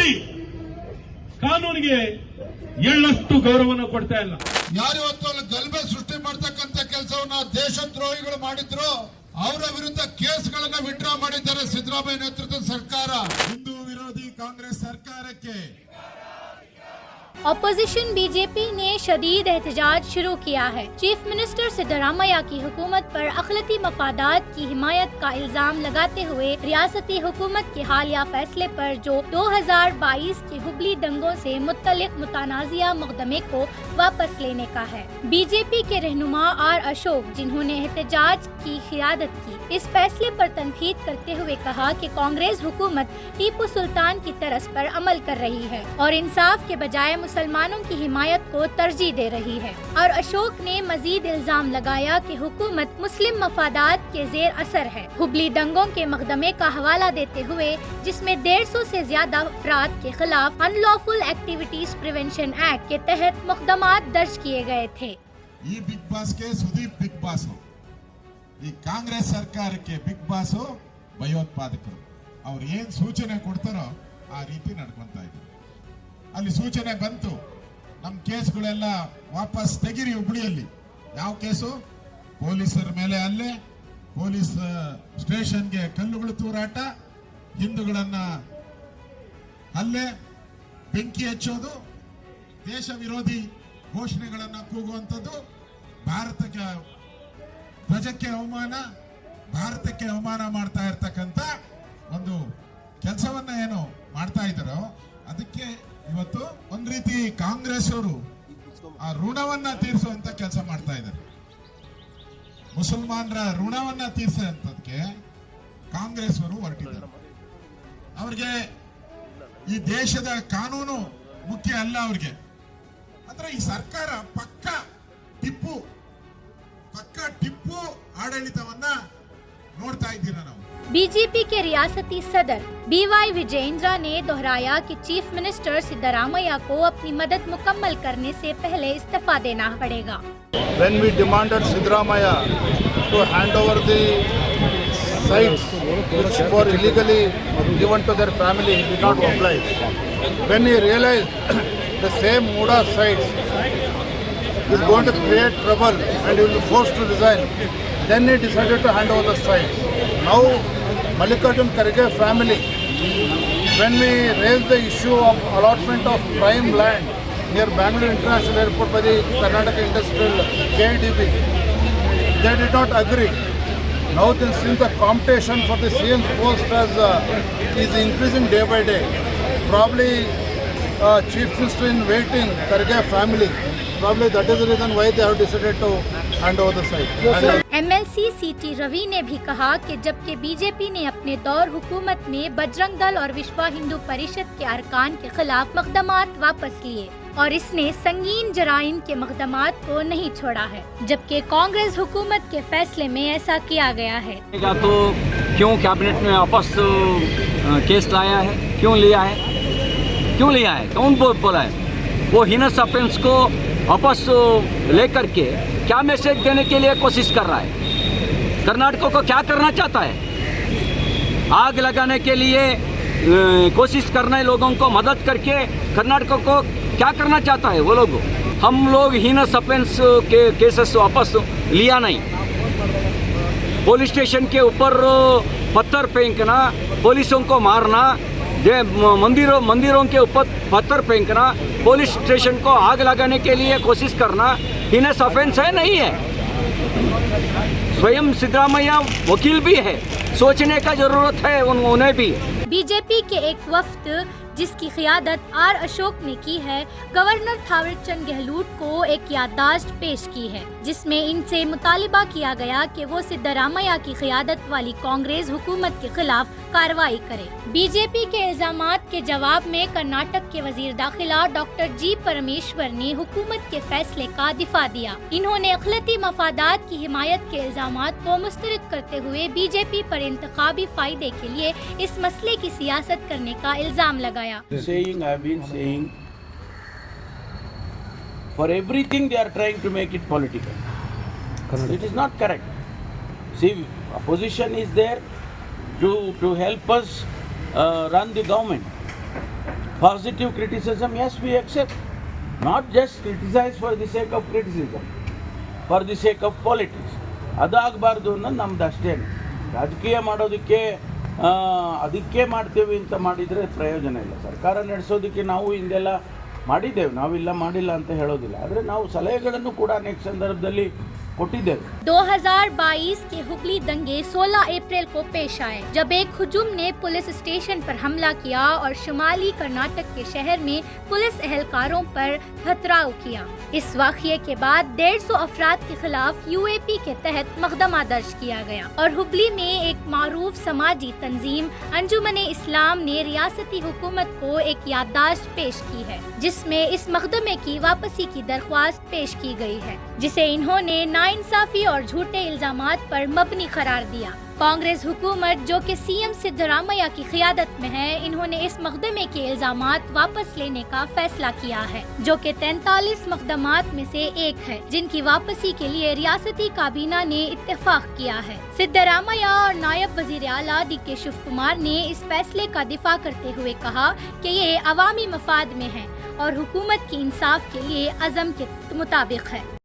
ಮಾಡಿ ಕಾನೂನಿಗೆ ಎಳ್ಳಷ್ಟು ಗೌರವವನ್ನು ಕೊಡ್ತಾ ಇಲ್ಲ. ಯಾರಿವತ್ತು ಅಲ್ಲಿ ಗಲಭೆ ಸೃಷ್ಟಿ ಮಾಡತಕ್ಕಂತ ಕೆಲಸವನ್ನ ದೇಶದ್ರೋಹಿಗಳು ಮಾಡಿದ್ರು, ಅವರ ವಿರುದ್ಧ ಕೇಸ್ಗಳನ್ನ ವಿಡ್ರಾ ಮಾಡಿದ್ದಾರೆ ಸಿದ್ದರಾಮಯ್ಯ ನೇತೃತ್ವದ ಸರ್ಕಾರ. ಹಿಂದೂ ವಿರೋಧಿ ಕಾಂಗ್ರೆಸ್ ಸರ್ಕಾರಕ್ಕೆ ऑपोजिशन बीजेपी ने शदीद एहतजाज शुरू किया है। चीफ मिनिस्टर सिद्धरामैया की हुकूमत पर अखिलती मफादात की हिमायत का इल्जाम लगाते हुए रियासती हुकूमत के हालिया फैसले पर जो 2022 के हुबली दंगों से मुत्तलिक मुतनाज़िया मुकदमे को वापस लेने का है। बीजेपी के रहनुमा आर अशोक, जिन्होंने एहतजाज की क़ियादत की, इस फैसले पर तनकीद करते हुए कहा कि कांग्रेस हुकूमत टीपू सुल्तान की तरस पर अमल कर रही है और इंसाफ के बजाय मुसलमानों की हिमायत को तरजीह दे रही है। और अशोक ने मजीद इल्जाम लगाया कि हुकूमत मुस्लिम मफादात के जेर असर है। हुबली दंगों के मुकदमे का हवाला देते हुए, जिसमें 150 से ज्यादा अफराद के खिलाफ अनलॉफुल एक्टिविटीज प्रिवेंशन एक्ट के तहत मुकदमात दर्ज किए गए थे। ಈ ಬಿಗ್ ಬಾಸ್ ಗೆ ಸುದೀಪ್ ಬಿಗ್ ಬಾಸ್, ಈ ಕಾಂಗ್ರೆಸ್ ಸರ್ಕಾರಕ್ಕೆ ಬಿಗ್ ಬಾಸ್ ಭಯೋತ್ಪಾದಕರು. ಅವ್ರು ಏನ್ ಸೂಚನೆ ಕೊಡ್ತಾರೋ ಆ ರೀತಿ ನಡ್ಕೊಂತಾ ಇದ್ದಾರೆ. ಅಲ್ಲಿ ಸೂಚನೆ ಬಂತು, ನಮ್ಮ ಕೇಸ್ಗಳೆಲ್ಲ ವಾಪಸ್ ತೆಗಿರಿ ಹುಬ್ಳಿಯಲ್ಲಿ. ಯಾವ ಕೇಸು? ಪೊಲೀಸರ ಮೇಲೆ ಹಲ್ಲೆ, ಪೊಲೀಸ್ ಸ್ಟೇಷನ್ಗೆ ಕಲ್ಲುಗಳು ತೂರಾಟ, ಹಿಂದೂಗಳನ್ನ ಹಲ್ಲೆ, ಬೆಂಕಿ ಹಚ್ಚೋದು, ದೇಶ ವಿರೋಧಿ ಘೋಷಣೆಗಳನ್ನ ಕೂಗುವಂಥದ್ದು, ಭಾರತಕ್ಕೆ ಧ್ವಜಕ್ಕೆ ಅವಮಾನ, ಭಾರತಕ್ಕೆ ಅವಮಾನ ಮಾಡ್ತಾ ಇರ್ತಕ್ಕಂಥ ಒಂದು ಕೆಲಸವನ್ನ ಏನು ಮಾಡ್ತಾ ಇದ್ದಾರೋ ಅದಕ್ಕೆ ಇವತ್ತು ಒಂದ್ ರೀತಿ ಕಾಂಗ್ರೆಸ್ ಅವರು ಆ ಋಣವನ್ನ ತೀರಿಸುವಂತ ಕೆಲಸ ಮಾಡ್ತಾ ಇದ್ದಾರೆ. ಮುಸಲ್ಮಾನರ ಋಣವನ್ನ ತೀರಿಸುವಂತದಕ್ಕೆ ಕಾಂಗ್ರೆಸ್ ಅವರು ಹೊರಟಿದ್ದಾರೆ. ಅವ್ರಿಗೆ ಈ ದೇಶದ ಕಾನೂನು ಮುಖ್ಯ ಅಲ್ಲ ಅವ್ರಿಗೆ. ಅಂದ್ರೆ ಈ ಸರ್ಕಾರ ಪಕ್ಕ ಟಿಪ್ಪು ಆಡಳಿತವನ್ನ ನೋಡ್ತಾ ಇದ್ದೀರಾ ನಾವು. बीजेपी के रियासती सदर BY विजेंद्र ने दोहराया कि चीफ मिनिस्टर सिद्धरामैया को अपनी मदद मुकम्मल करने से पहले इस्तीफा देना पड़ेगा। When we demanded Siddaramaiah to hand over the sites which were illegally given to their family, he did not oblige. When he realized the same Muda sites is going to create trouble and he will be forced to resign, then he decided to hand over the sites. Now Mallikarjun Kharge family, when we raised the issue of allotment of prime land near Bangalore International Airport by the Karnataka Industrial KIDB, they did not agree. Now since the competition for the CM post is increasing day by day, probably Chief Minister in waiting, Kharge family, probably that is the reason why they have decided to hand over the site. MLC CT Ravi ने भी कहा कि जबकि BJP ने अपने दौर हुकूमत में बजरंग दल और विश्व हिंदू परिषद के अरकान के खिलाफ मुकदमात वापस लिए और इसने संगीन जराइम के मुकदमात को नहीं छोड़ा है, जबकि कांग्रेस हुकूमत के फैसले में ऐसा किया गया है। तो क्यों कैबिनेट में वापस केस लाया है? क्यों लिया है? कौन बोला है? वो हीनस ऑफेंस को वापस लेकर के क्या मैसेज देने के लिए कोशिश कर रहा है? कर्नाटक को क्या करना चाहता है? आग लगाने के लिए कोशिश करने लोगों को मदद करके कर्नाटक को क्या करना चाहता है वो लोग? हम लोग हीनस ऑफेंस के केसेस वापस लिया नहीं। पुलिस स्टेशन के ऊपर पत्थर फेंकना, पुलिसों को मारना, मंदिरों के ऊपर पत्थर फेंकना, पुलिस स्टेशन को आग लगाने के लिए कोशिश करना हीनस ऑफेंस है? नहीं है। स्वयं सिद्धरामैया वकील भी है, सोचने का जरूरत है उन्हें भी। बीजेपी के एक वफ्द जिसकी क़ियादत आर अशोक ने की है, गवर्नर थावरचंद गहलोत को एक याददाश्त पेश की है, जिसमें इनसे मुतालिबा किया गया कि वो सिद्धरामैया की क़ियादत वाली कांग्रेस हुकूमत के खिलाफ कार्रवाई करे। बीजेपी के इल्जामात के जवाब में कर्नाटक के वजीर दाखिला डॉक्टर जी परमेश्वर ने हुकूमत के फैसले का दिफा दिया। इन्होंने अखिलती मफादात की हिमायत के इल्जामात को मुस्तरद करते हुए बीजेपी पर इंतखाबी फायदे के लिए इस मसले की सियासत करने का इल्जाम लगाया। I have been saying, for everything they are trying to make it political. It is not correct. See, opposition is there to help us run the government. Positive criticism, yes, we accept. Not just criticize for the sake of criticism, for the sake of politics. ಅದಾಗಬಾರ್ದು ಅನ್ನೋದು ನಮ್ದು ಅಷ್ಟೇ. ರಾಜಕೀಯ ಮಾಡೋದಕ್ಕೆ ಅದಕ್ಕೆ ಮಾಡ್ತೇವೆ ಅಂತ ಮಾಡಿದರೆ ಪ್ರಯೋಜನ ಇಲ್ಲ. ಸರ್ಕಾರ ನಡೆಸೋದಕ್ಕೆ ನಾವು ಹಿಂದೆಲ್ಲ ಮಾಡಿದ್ದೇವೆ, ನಾವಿಲ್ಲ ಮಾಡಿಲ್ಲ ಅಂತ ಹೇಳೋದಿಲ್ಲ. ಆದರೆ ನಾವು ಸಲಹೆಗಳನ್ನು ಕೂಡ ಅನೇಕ ಸಂದರ್ಭದಲ್ಲಿ ಕೊಟ್ಟಿದ್ದೇವೆ. 2022 के हुगली दंगे 16 अप्रैल को पेश आए, जब एक हुजूम ने पुलिस स्टेशन पर हमला किया और शुमाली कर्नाटक के शहर में पुलिस एहलकारों पर पथराव किया। इस वाक़ये के बाद 150 अफराद के खिलाफ यूएपी के तहत मुकदमा दर्ज किया गया और हुगली में एक मारूफ समाजी तंजीम अंजुमन इस्लाम ने रियासती हुकूमत को एक याददाश्त पेश की है, जिसमें इस मुकदमे की वापसी की दरख्वास्त पेश की गई है, जिसे इन्होंने नाइंसाफी और झूठे इल्जामात पर मबनी करार दिया। कांग्रेस हुकूमत, जो कि सीएम सिद्धरामैया की क़ियादत में है, इन्होंने इस मुकदमे के इल्जामात वापस लेने का फैसला किया है, जो कि 43 मुकदमात में से एक है, जिनकी वापसी के लिए रियासती काबीना ने इत्तेफाक किया है। सिद्धरामैया और नायब वजीर आला DK शिव कुमार ने इस फैसले का दिफा करते हुए कहा कि ये अवामी मफाद में है और हुकूमत की इंसाफ के लिए अज़म के मुताबिक है।